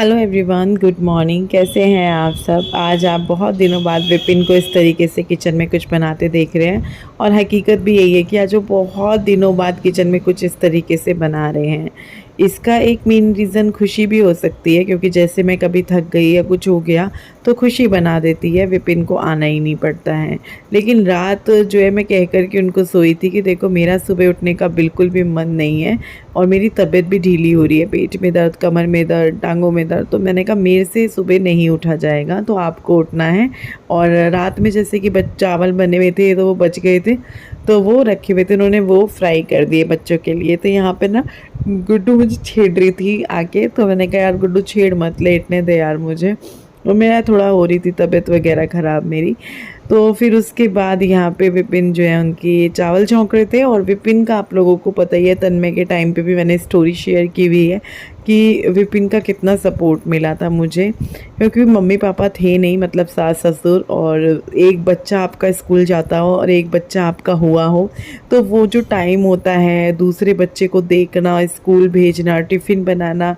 Hello everyone, good morning. कैसे हैं आप सब? आज आप बहुत दिनों बाद विपिन को इस तरीके से किचन में कुछ बनाते देख रहे हैं और हकीकत भी यही है कि आज वो बहुत दिनों बाद किचन में कुछ इस तरीके से बना रहे हैं। इसका एक मेन रीज़न खुशी भी हो सकती है, क्योंकि जैसे मैं कभी थक गई या कुछ हो गया तो खुशी बना देती है, विपिन को आना ही नहीं पड़ता है। लेकिन रात जो है मैं कह कर के उनको सोई थी कि देखो मेरा सुबह उठने का बिल्कुल भी मन नहीं है और मेरी तबीयत भी ढीली हो रही है, पेट में दर्द, कमर में दर्द, टांगों में दर्द। तो मैंने कहा मेरे से सुबह नहीं उठा जाएगा, तो आपको उठना है। और रात में जैसे कि चावल बने हुए थे तो वो बच गए थे, तो वो रखे हुए थे, उन्होंने वो फ्राई कर दिए बच्चों के लिए। तो यहाँ पे ना गुड्डू मुझे छेड़ रही थी आके, तो मैंने कहा यार गुड्डू छेड़ मत, लेटने दे यार मुझे, और मेरा थोड़ा हो रही थी तबीयत वगैरह ख़राब मेरी। तो फिर उसके बाद यहाँ पे विपिन जो है उनकी चावल छौंक रहे थे। और विपिन का आप लोगों को पता ही है, तन्मय के टाइम पे भी मैंने स्टोरी शेयर की हुई है कि विपिन का कितना सपोर्ट मिला था मुझे, क्योंकि मम्मी पापा थे नहीं, मतलब सास ससुर, और एक बच्चा आपका स्कूल जाता हो और एक बच्चा आपका हुआ हो, तो वो जो टाइम होता है दूसरे बच्चे को देखना, स्कूल भेजना, टिफ़िन बनाना।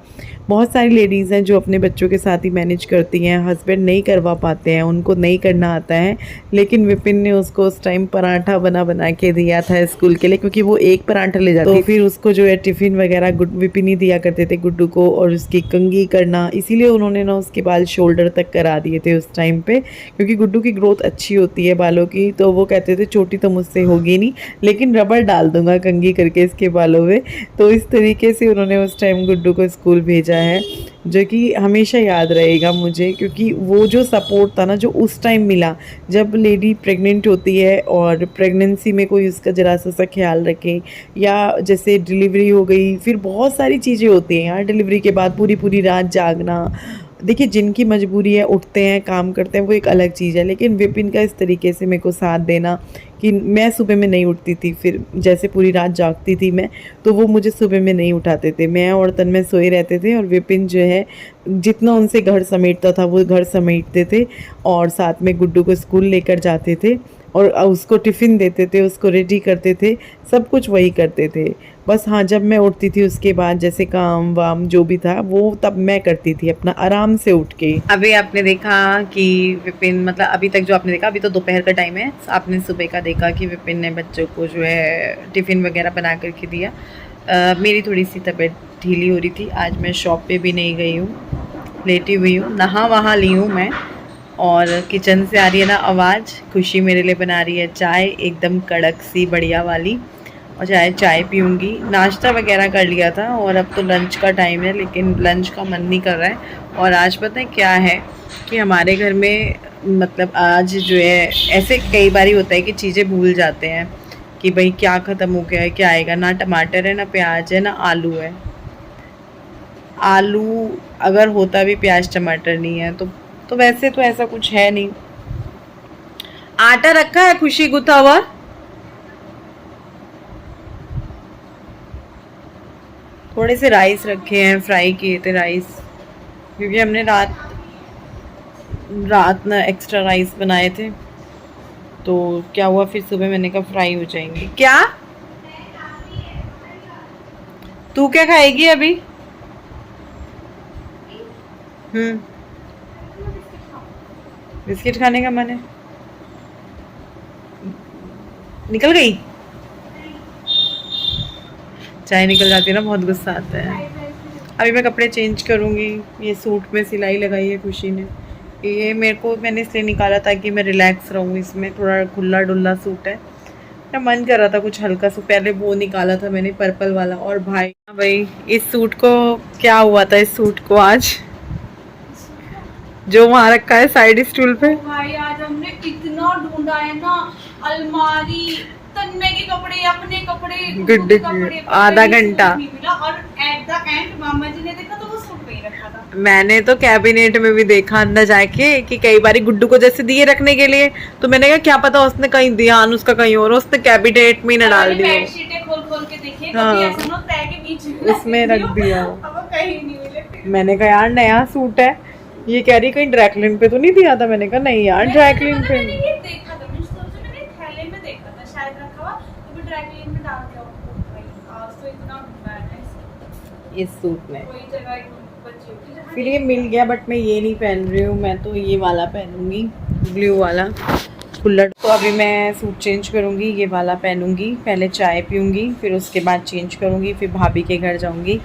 बहुत सारी लेडीज़ हैं जो अपने बच्चों के साथ ही मैनेज करती हैं, हस्बैंड नहीं करवा पाते हैं, उनको नहीं करना आता है। लेकिन विपिन ने उसको उस टाइम पराठा बना बना के दिया था स्कूल के लिए, क्योंकि वो एक पराठा ले जाती, तो फिर उसको जो है टिफ़िन वगैरह विपिन ही दिया करते थे गुड्डू को, और उसकी कंघी करना, इसीलिए उन्होंने ना उसके बाल शोल्डर तक करा दिए थे उस टाइम पे, क्योंकि गुड्डू की ग्रोथ अच्छी होती है बालों की। तो वो कहते थे चोटी तो मुझसे होगी नहीं, लेकिन रबड़ डाल दूंगा कंघी करके इसके बालों में। तो इस तरीके से उन्होंने उस टाइम गुड्डू को स्कूल भेजा है, जो कि हमेशा याद रहेगा मुझे, क्योंकि वो जो सपोर्ट था ना जो उस टाइम मिला, जब लेडी प्रेग्नेंट होती है और प्रेगनेंसी में कोई उसका ज़रा सा ख्याल रखे, या जैसे डिलीवरी हो गई, फिर बहुत सारी चीज़ें होती हैं यार डिलीवरी के बाद, पूरी पूरी रात जागना। देखिए जिनकी मजबूरी है, उठते हैं काम करते हैं, वो एक अलग चीज़ है, लेकिन विपिन का इस तरीके से मेरे को साथ देना कि मैं सुबह में नहीं उठती थी, फिर जैसे पूरी रात जागती थी मैं, तो वो मुझे सुबह में नहीं उठाते थे, मैं और तन्मय सोए रहते थे, और विपिन जो है जितना उनसे घर समेटता था वो घर समेटते थे, और साथ में गुड्डू को स्कूल लेकर जाते थे, और उसको टिफ़िन देते थे, उसको रेडी करते थे, सब कुछ वही करते थे। बस हाँ, जब मैं उठती थी उसके बाद जैसे काम वाम जो भी था वो तब मैं करती थी अपना आराम से उठ के। अभी आपने देखा कि विपिन, मतलब अभी तक जो आपने देखा, अभी तो दोपहर का टाइम है, आपने सुबह का देखा कि विपिन ने बच्चों को जो है टिफ़िन वगैरह बना करके दिया। मेरी थोड़ी सी तबीयत ढीली हो रही थी, आज मैं शॉप पे भी नहीं गई हूँ, लेटी हुई हूँ, नहा वहाँ ली हूँ मैं। और किचन से आ रही है ना आवाज़, खुशी मेरे लिए बना रही है चाय, एकदम कड़क सी बढ़िया वाली, और चाय पीऊँगी। नाश्ता वगैरह कर लिया था और अब तो लंच का टाइम है, लेकिन लंच का मन नहीं कर रहा है। और आज पता है क्या है कि हमारे घर में, मतलब आज जो है ऐसे कई बार ही होता है कि चीज़ें भूल जाते हैं कि भाई क्या ख़त्म हो गया है, क्या आएगा, ना टमाटर है, ना प्याज है, ना आलू है। आलू अगर होता भी, प्याज टमाटर नहीं है, तो वैसे तो ऐसा कुछ है नहीं। आटा रखा है खुशी गुथा हुआ, थोड़े से राइस रखे हैं, फ्राई किए थे राइस, क्योंकि हमने रात ना एक्स्ट्रा राइस बनाए थे, तो क्या हुआ फिर सुबह मैंने कहा फ्राई हो जाएंगे। क्या तू क्या खाएगी अभी? बिस्किट खाने का मन है? निकल गई चाय, निकल जाती है ना, बहुत गुस्सा आता है। अभी मैं कपड़े चेंज करूँगी। ये सूट में सिलाई लगाई है खुशी ने, ये मैंने इसलिए निकाला ताकि मैं रिलैक्स रहूँ इसमें, थोड़ा खुला डुल्ला सूट है, मेरा मन कर रहा था कुछ हल्का सा, पहले वो निकाला था मैंने पर्पल वाला। और भाई इस सूट को क्या हुआ था, इस सूट को आज जो वहाँ रखा है साइड स्टूल पे, भाई आज हमने इतना ढूंढा है ना, अलमारी, तन्मय के कपड़े, अपने कपड़े, गुड्डू के आधा घंटा, और एट द एंड मामा जी ने देखा तो वो सूट पे ही रखा था। मैंने तो कैबिनेट में भी देखा अंदर जाके कि कई बार गुड्डू को जैसे दिए रखने के लिए, तो मैंने कहा क्या पता उसने कहीं ध्यान उसका कहीं और, उसने कैबिनेट में न डाल दिया, बेडशीटें खोल खोल के देखिए, हाँ, कभी ऐसा ना तय के बीच में उसमें रख दिया। अब कहीं नहीं मिले। मैंने कहा यार नया सूट है, ये कह रही कहीं ड्रैकलिन पे तो नहीं दिया था, मैंने कहा नहीं यार ड्रैकलिन पे मैंने ये देखा था, मैंने थैले में देखा था शायद रखा हुआ, तो फिर ड्रैकलिन में डाल दिया। भाई आज तो इतना ढूंढा है ना इस सूट में। कोई जगह बची होगी जहाँ फिर ये मिल गया बट मैं ये नहीं पहन रही हूँ, मैं तो ये वाला पहनूंगी, ब्लू वाला कुल्लड़। तो अभी मैं सूट चेंज करूँगी, ये वाला पहनूंगी, पहले चाय पीऊँगी, फिर उसके बाद चेंज करूँगी, फिर भाभी के घर जाऊँगी।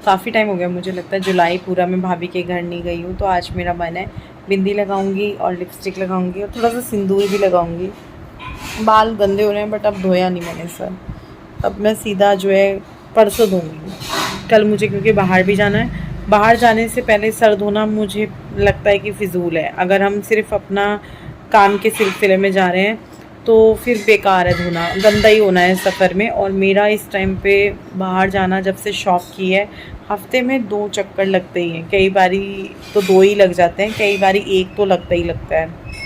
काफ़ी टाइम हो गया, मुझे लगता है जुलाई पूरा मैं भाभी के घर नहीं गई हूँ, तो आज मेरा मन है बिंदी लगाऊंगी और लिपस्टिक लगाऊंगी और थोड़ा सा सिंदूर भी लगाऊंगी। बाल गंदे हो रहे हैं बट अब धोया नहीं मैंने सर, अब मैं सीधा जो है परसों धोऊंगी। कल मुझे क्योंकि बाहर भी जाना है, बाहर जाने से पहले सर धोना मुझे लगता है कि फ़िजूल है। अगर हम सिर्फ अपना काम के सिलसिले में जा रहे हैं तो फिर बेकार है धोना, गंदा ही होना है सफ़र में। और मेरा इस टाइम पे बाहर जाना जब से शौक की है, हफ्ते में 2 चक्कर लगते ही हैं, कई बारी तो 2 ही लग जाते हैं, कई बारी 1 तो लगता ही लगता है।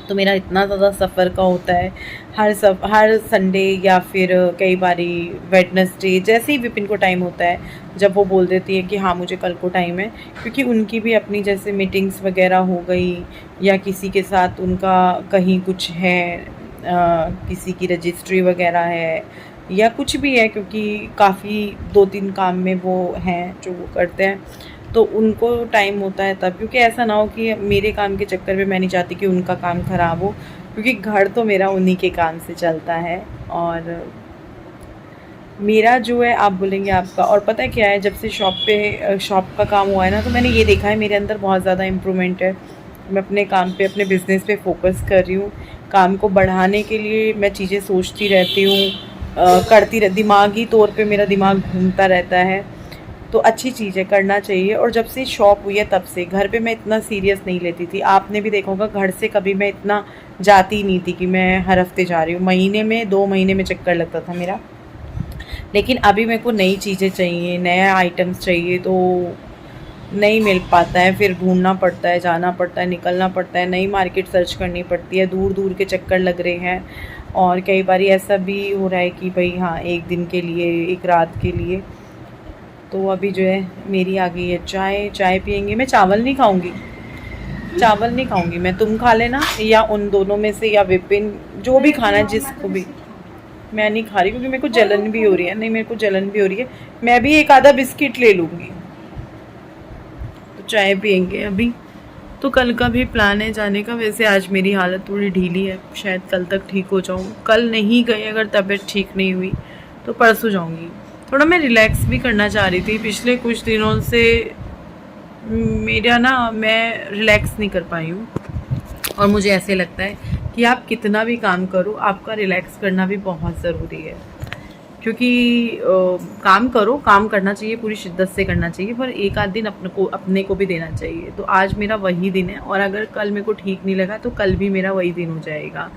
तो मेरा इतना ज़्यादा सफ़र का होता है हर संडे या फिर कई बारी वेडनेसडे, जैसे ही विपिन को टाइम होता है, जब वो बोल देती है कि हाँ मुझे कल को टाइम है, क्योंकि उनकी भी अपनी जैसे मीटिंग्स वगैरह हो गई या किसी के साथ उनका कहीं कुछ है, किसी की रजिस्ट्री वगैरह है या कुछ भी है, क्योंकि काफ़ी 2-3 काम में वो हैं जो वो करते हैं, तो उनको टाइम होता है तब। क्योंकि ऐसा ना हो कि मेरे काम के चक्कर में मैं नहीं चाहती कि उनका काम ख़राब हो, क्योंकि घर तो मेरा उन्हीं के काम से चलता है और मेरा जो है आप बोलेंगे आपका। और पता है क्या है, जब से शॉप का काम हुआ है ना, तो मैंने ये देखा है मेरे अंदर बहुत ज़्यादा इम्प्रूवमेंट है। मैं अपने काम पे, अपने बिज़नेस पे फोकस कर रही हूँ। काम को बढ़ाने के लिए मैं चीज़ें सोचती रहती हूँ, दिमागी तौर पे मेरा दिमाग घूमता रहता है, तो अच्छी चीज़ है, करना चाहिए। और जब से शॉप हुई है तब से घर पे मैं इतना सीरियस नहीं लेती थी। आपने भी देखा होगा, घर से कभी मैं इतना जाती नहीं थी कि मैं हर हफ्ते जा रही हूँ, महीने में 2 महीने में चक्कर लगता था मेरा। लेकिन अभी मेरे को नई चीज़ें चाहिए, नए आइटम्स चाहिए, तो नहीं मिल पाता है, फिर ढूंढना पड़ता है, जाना पड़ता है, निकलना पड़ता है, नई मार्केट सर्च करनी पड़ती है, दूर दूर के चक्कर लग रहे हैं। और कई बार ऐसा भी हो रहा है कि भाई हाँ, एक दिन के लिए, एक रात के लिए। तो अभी जो है मेरी आ गई है चाय पियेंगे। मैं चावल नहीं खाऊंगी मैं, तुम खा लेना या उन दोनों में से, या विपिन, जो भी खाना है जिसको भी। मैं नहीं खा रही क्योंकि मेरे को जलन भी हो रही है। नहीं, मेरे को जलन भी हो रही है, मैं भी एक आधा बिस्किट ले लूँगी। तो चाय पियेंगे अभी। तो कल का भी प्लान है जाने का। वैसे आज मेरी हालत थोड़ी ढीली है, शायद कल तक ठीक हो जाऊँ। कल नहीं गई, अगर तबीयत ठीक नहीं हुई तो परसों जाऊँगी। थोड़ा मैं रिलैक्स भी करना चाह रही थी, पिछले कुछ दिनों से मैं रिलैक्स नहीं कर पाई हूँ। और मुझे ऐसे लगता है कि आप कितना भी काम करो, आपका रिलैक्स करना भी बहुत ज़रूरी है। क्योंकि काम करो, काम करना चाहिए, पूरी शिद्दत से करना चाहिए, पर एक आध दिन अपने को भी देना चाहिए। तो आज मेरा वही दिन है, और अगर कल मेरे को ठीक नहीं लगा तो कल भी मेरा वही दिन हो जाएगा।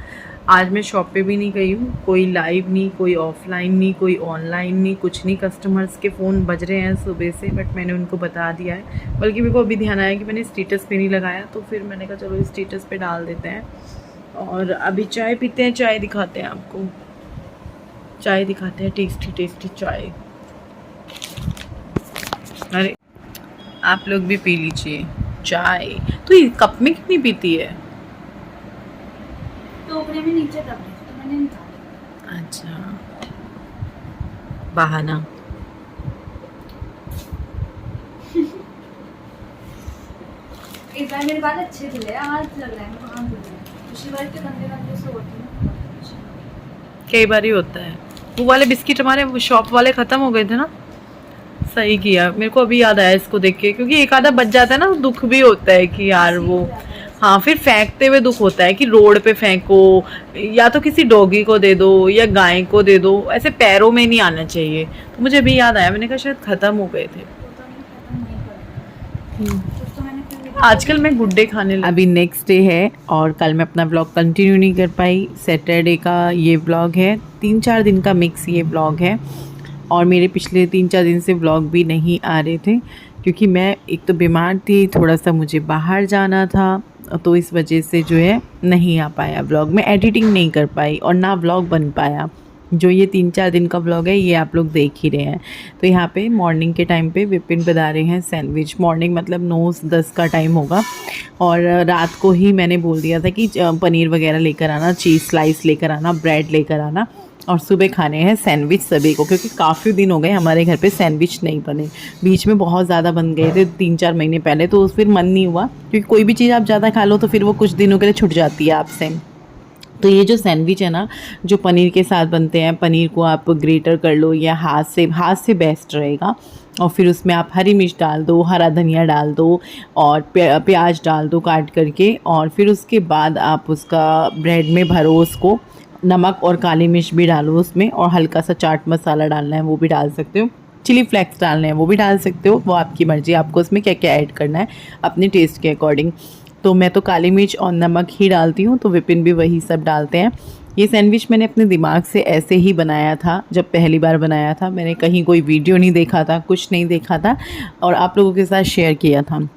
आज मैं शॉप पे भी नहीं गई हूँ, कोई लाइव नहीं, कोई ऑफलाइन नहीं, कोई ऑनलाइन नहीं, कुछ नहीं। कस्टमर्स के फ़ोन बज रहे हैं सुबह से, बट मैंने उनको बता दिया है। बल्कि मेरे को अभी ध्यान आया कि मैंने स्टेटस पे नहीं लगाया, तो फिर मैंने कहा चलो स्टेटस पे डाल देते हैं। और अभी चाय पीते हैं, चाय दिखाते हैं आपको, चाय दिखाते हैं, टेस्टी टेस्टी चाय। अरे आप लोग भी पी लीजिए चाय। तो ये कप में कितनी पीती है? टोकरे में नीचे दब गई तो मैंने निकाला। अच्छा, बहाना। इस बार मेरे बाल अच्छे धुले, आज लग रहा है मेरे को हाथ धुले। पिछली बार के गंदे गंदे से होती है। कई बार ही होता है। वो वाले बिस्किट हमारे शॉप वाले ख़त्म हो गए थे ना, सही किया। मेरे को अभी याद आया इसको देख के, क्योंकि एक आधा बच जाता है ना, तो दुख भी होता है कि यार वो, हाँ, फिर फेंकते हुए दुख होता है कि रोड पे फेंको, या तो किसी डॉगी को दे दो या गाय को दे दो, ऐसे पैरों में नहीं आना चाहिए। तो मुझे अभी याद आया, मैंने कहा शायद ख़त्म हो गए थे। आजकल मैं गुड्डे खाने अभी नेक्स्ट डे है, और कल मैं अपना ब्लॉग कंटिन्यू नहीं कर पाई। सैटरडे का ये ब्लॉग है, 3-4 दिन का मिक्स ये ब्लॉग है। और मेरे पिछले 3-4 दिन से ब्लॉग भी नहीं आ रहे थे, क्योंकि मैं एक तो बीमार थी, थोड़ा सा मुझे बाहर जाना था, तो इस वजह से जो है नहीं आ पाया ब्लॉग। मैं एडिटिंग नहीं कर पाई और ना ब्लॉग बन पाया। जो ये 3-4 दिन का ब्लॉग है, ये आप लोग देख ही रहे हैं। तो यहाँ पे मॉर्निंग के टाइम पे विपिन बना रहे हैं सैंडविच। मॉर्निंग मतलब 9-10 का टाइम होगा, और रात को ही मैंने बोल दिया था कि पनीर वगैरह लेकर आना, चीज़ स्लाइस लेकर आना, ब्रेड लेकर आना। और सुबह खाने हैं सैंडविच सभी को, क्योंकि काफ़ी दिन हो गए हमारे घर पे सैंडविच नहीं बने। बीच में बहुत ज़्यादा बन गए थे 3-4 महीने पहले, तो फिर मन नहीं हुआ, क्योंकि कोई भी चीज़ आप ज़्यादा खा लो तो फिर वो कुछ दिनों के लिए छूट जाती है आपसे। तो ये जो सैंडविच है ना, जो पनीर के साथ बनते हैं, पनीर को आप ग्रेटर कर लो या हाथ से बेस्ट रहेगा, और फिर उसमें आप हरी मिर्च डाल दो, हरा धनिया डाल दो और प्याज डाल दो काट करके, और फिर उसके बाद आप उसका ब्रेड में भरो उसको, नमक और काली मिर्च भी डालो उसमें, और हल्का सा चाट मसाला डालना है वो भी डाल सकते हो, चिली फ्लेक्स डालने हैं वो भी डाल सकते हो, वो आपकी मर्ज़ी, आपको उसमें क्या क्या ऐड करना है अपने टेस्ट के अकॉर्डिंग। तो मैं तो काली मिर्च और नमक ही डालती हूँ, तो विपिन भी वही सब डालते हैं। ये सैंडविच मैंने अपने दिमाग से ऐसे ही बनाया था, जब पहली बार बनाया था मैंने, कहीं कोई वीडियो नहीं देखा था, कुछ नहीं देखा था, और आप लोगों के साथ शेयर किया था।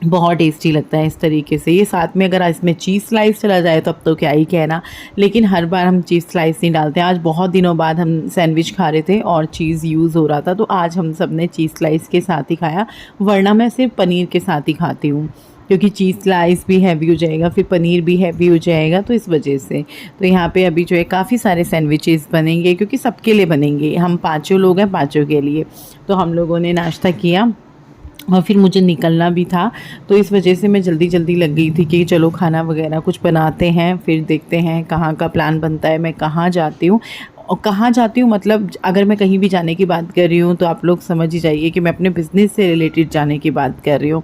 बहुत टेस्टी लगता है इस तरीके से। ये साथ में अगर इसमें चीज़ स्लाइस चला जाए तो अब तो क्या ही कहना, लेकिन हर बार हम चीज़ स्लाइस नहीं डालते हैं। आज बहुत दिनों बाद हम सैंडविच खा रहे थे और चीज़ यूज़ हो रहा था, तो आज हम सब ने चीज़ स्लाइस के साथ ही खाया, वरना मैं सिर्फ पनीर के साथ ही खाती हूँ, क्योंकि चीज़ स्लाइस भी हैवी हो जाएगा, फिर पनीर भी हैवी हो जाएगा, तो इस वजह से। तो यहाँ पे अभी जो है काफ़ी सारे सैंडविचेस बनेंगे, क्योंकि सबके लिए बनेंगे, हम पाँचों लोग हैं, पाँचों के लिए। तो हम लोगों ने नाश्ता किया और फिर मुझे निकलना भी था, तो इस वजह से मैं जल्दी जल्दी लग गई थी कि चलो खाना वगैरह कुछ बनाते हैं, फिर देखते हैं कहाँ का प्लान बनता है, मैं कहाँ जाती हूँ। और कहाँ जाती हूँ मतलब, अगर मैं कहीं भी जाने की बात कर रही हूँ तो आप लोग समझ ही जाइए कि मैं अपने बिज़नेस से रिलेटेड जाने की बात कर रही हूँ।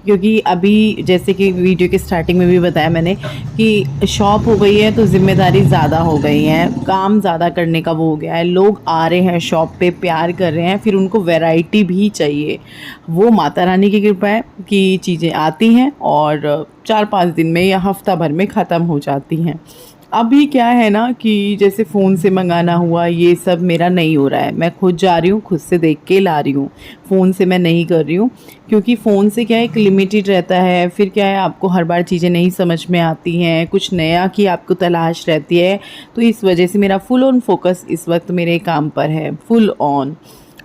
क्योंकि अभी जैसे कि वीडियो के स्टार्टिंग में भी बताया मैंने कि शॉप हो गई है, तो ज़िम्मेदारी ज़्यादा हो गई है, काम ज़्यादा करने का वो हो गया है, लोग आ रहे हैं शॉप पे, प्यार कर रहे हैं, फिर उनको वैरायटी भी चाहिए। वो माता रानी की कृपा है कि चीज़ें आती हैं और 4-5 दिन में या हफ्ता भर में ख़त्म हो जाती हैं। अभी क्या है ना कि जैसे फ़ोन से मंगाना हुआ, ये सब मेरा नहीं हो रहा है, मैं खुद जा रही हूँ, खुद से देख के ला रही हूँ, फ़ोन से मैं नहीं कर रही हूँ। क्योंकि फ़ोन से क्या है, एक लिमिटेड रहता है, फिर क्या है आपको हर बार चीज़ें नहीं समझ में आती हैं, कुछ नया की आपको तलाश रहती है, तो इस वजह से मेरा फुल ऑन फोकस इस वक्त मेरे काम पर है, फुल ऑन।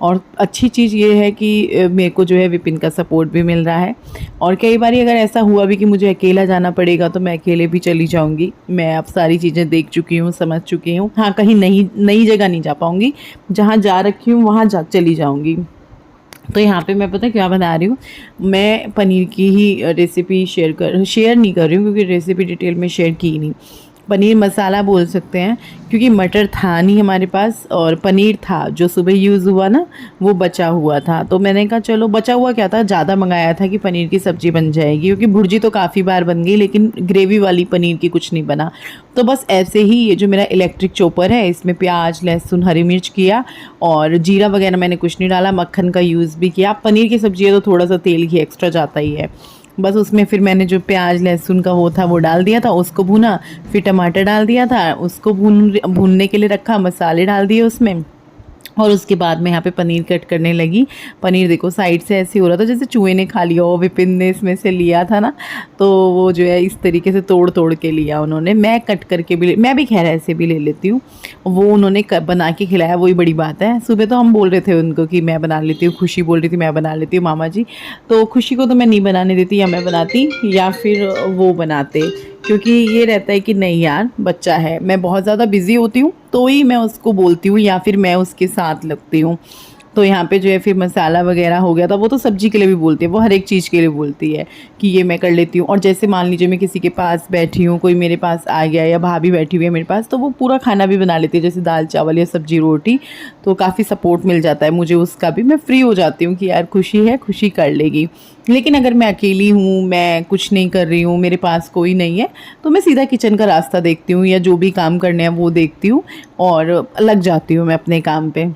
और अच्छी चीज़ ये है कि मेरे को जो है विपिन का सपोर्ट भी मिल रहा है, और कई बार अगर ऐसा हुआ भी कि मुझे अकेला जाना पड़ेगा तो मैं अकेले भी चली जाऊंगी। मैं अब सारी चीज़ें देख चुकी हूँ, समझ चुकी हूँ। हाँ, कहीं नई जगह नहीं जा पाऊँगी, जहाँ जा रखी हूँ वहाँ चली जाऊँगी। तो यहाँ पे मैं पता क्या बना रही हूँ, मैं पनीर की ही रेसिपी शेयर नहीं कर रही हूँ, क्योंकि रेसिपी डिटेल में शेयर की नहीं। पनीर मसाला बोल सकते हैं, क्योंकि मटर था नहीं हमारे पास, और पनीर था जो सुबह यूज़ हुआ ना, वो बचा हुआ था, तो मैंने कहा चलो, बचा हुआ क्या था, ज़्यादा मंगाया था कि पनीर की सब्ज़ी बन जाएगी, क्योंकि भुर्जी तो काफ़ी बार बन गई, लेकिन ग्रेवी वाली पनीर की कुछ नहीं बना। तो बस ऐसे ही ये जो मेरा इलेक्ट्रिक चॉपर है, इसमें प्याज, लहसुन, हरी मिर्च किया, और जीरा वगैरह मैंने कुछ नहीं डाला, मक्खन का यूज़ भी किया। पनीर की सब्ज़ी है तो थोड़ा सा तेल घी एक्स्ट्रा जाता ही है। बस उसमें फिर मैंने जो प्याज लहसुन का वो था वो डाल दिया था, उसको भुना, फिर टमाटर डाल दिया था, उसको भूनने के लिए रखा, मसाले डाल दिए उसमें, और उसके बाद मैं यहाँ पे पनीर कट करने लगी। पनीर देखो साइड से ऐसे हो रहा था जैसे चूहे ने खा लिया हो, विपिन ने इसमें से लिया था ना, तो वो जो है इस तरीके से तोड़ तोड़ के लिया उन्होंने। मैं कट करके भी मैं भी खैर ऐसे भी ले लेती हूँ, वो उन्होंने बना के खिलाया, वही बड़ी बात है। सुबह तो हम बोल रहे थे उनको कि मैं बना लेती हूँ, खुशी बोल रही थी मैं बना लेती हूँ मामा जी, तो खुशी को तो मैं नहीं बनाने देती, या मैं बनाती या फिर वो बनाते, क्योंकि ये रहता है कि नहीं यार बच्चा है, मैं बहुत ज़्यादा बिज़ी होती हूँ तो ही मैं उसको बोलती हूँ या फिर मैं उसके साथ लगती हूँ। तो यहाँ पे जो है फिर मसाला वगैरह हो गया था। वो तो सब्जी के लिए भी बोलती है, वो हर एक चीज़ के लिए बोलती है कि ये मैं कर लेती हूँ। और जैसे मान लीजिए मैं किसी के पास बैठी हूँ, कोई मेरे पास आ गया या भाभी बैठी हुई है मेरे पास, तो वो पूरा खाना भी बना लेती है, जैसे दाल चावल या सब्जी रोटी, तो काफ़ी सपोर्ट मिल जाता है मुझे उसका भी। मैं फ्री हो जाती हूँ कि यार खुशी है, खुशी कर लेगी। लेकिन अगर मैं अकेली हूँ, मैं कुछ नहीं कर रही हूँ, मेरे पास कोई नहीं है, तो मैं सीधा किचन का रास्ता देखती हूँ, या जो भी काम करने हैं वो देखती हूँ और लग जाती हूँ मैं अपने काम पे।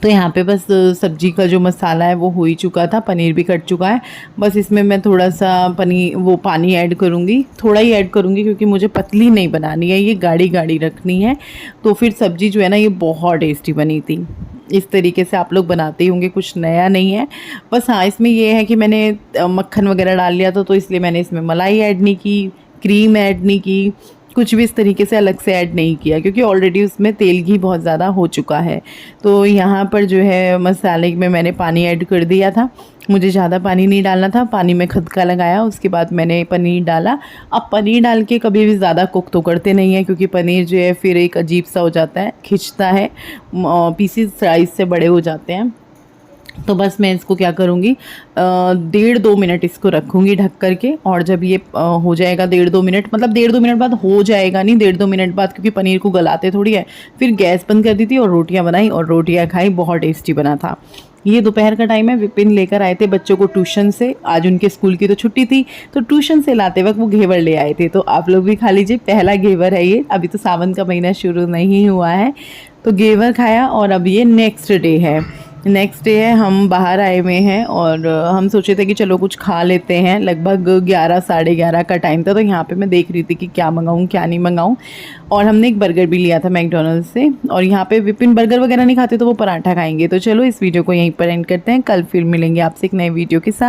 तो यहाँ पे बस सब्जी का जो मसाला है वो हो ही चुका था, पनीर भी कट चुका है। बस इसमें मैं थोड़ा सा पानी ऐड करूँगी, थोड़ा ही ऐड करूँगी, क्योंकि मुझे पतली नहीं बनानी है, ये गाढ़ी गाढ़ी रखनी है। तो फिर सब्ज़ी जो है ना, ये बहुत टेस्टी बनी थी। इस तरीके से आप लोग बनाते ही होंगे, कुछ नया नहीं है। बस हाँ, इसमें ये है कि मैंने मक्खन वगैरह डाल लिया था, तो इसलिए मैंने इसमें मलाई ऐड नहीं की, क्रीम ऐड नहीं की, कुछ भी इस तरीके से अलग से ऐड नहीं किया, क्योंकि ऑलरेडी उसमें तेल घी बहुत ज़्यादा हो चुका है। तो यहाँ पर जो है मसाले में मैंने पानी ऐड कर दिया था। मुझे ज़्यादा पानी नहीं डालना था, पानी में खदका लगाया, उसके बाद मैंने पनीर डाला। अब पनीर डाल के कभी भी ज़्यादा कुक तो करते नहीं हैं, क्योंकि पनीर जो है फिर एक अजीब सा हो जाता है, खिंचता है, पीसीस साइज़ से बड़े हो जाते हैं। तो बस मैं इसको क्या करूँगी, 1.5-2 मिनट इसको रखूँगी ढक करके। और जब ये हो जाएगा 1.5-2 मिनट, मतलब 1.5-2 मिनट बाद हो जाएगा, नहीं 1.5-2 मिनट बाद, क्योंकि पनीर को गलाते थोड़ी है। फिर गैस बंद कर दी थी और रोटियां बनाई और रोटियां खाई, बहुत टेस्टी बना था। ये दोपहर का टाइम है, विपिन लेकर आए थे बच्चों को ट्यूशन से। आज उनके स्कूल की तो छुट्टी थी, तो ट्यूशन से लाते वक्त वो घेवर ले आए थे। तो आप लोग भी खा लीजिए, पहला घेवर है ये, अभी तो सावन का महीना शुरू नहीं हुआ है। तो घेवर खाया और अब ये नेक्स्ट डे है, हम बाहर आए हुए हैं और हम सोचे थे कि चलो कुछ खा लेते हैं। लगभग 11 साढ़े 11 का टाइम था, तो यहाँ पे मैं देख रही थी कि क्या मंगाऊँ क्या नहीं मंगाऊँ। और हमने एक बर्गर भी लिया था मैकडोनल्ड्स से, और यहाँ पे विपिन बर्गर वगैरह नहीं खाते तो वो पराठा खाएंगे। तो चलो इस वीडियो को यहीं पर एंड करते हैं, कल फिर मिलेंगे आपसे एक नए वीडियो के साथ।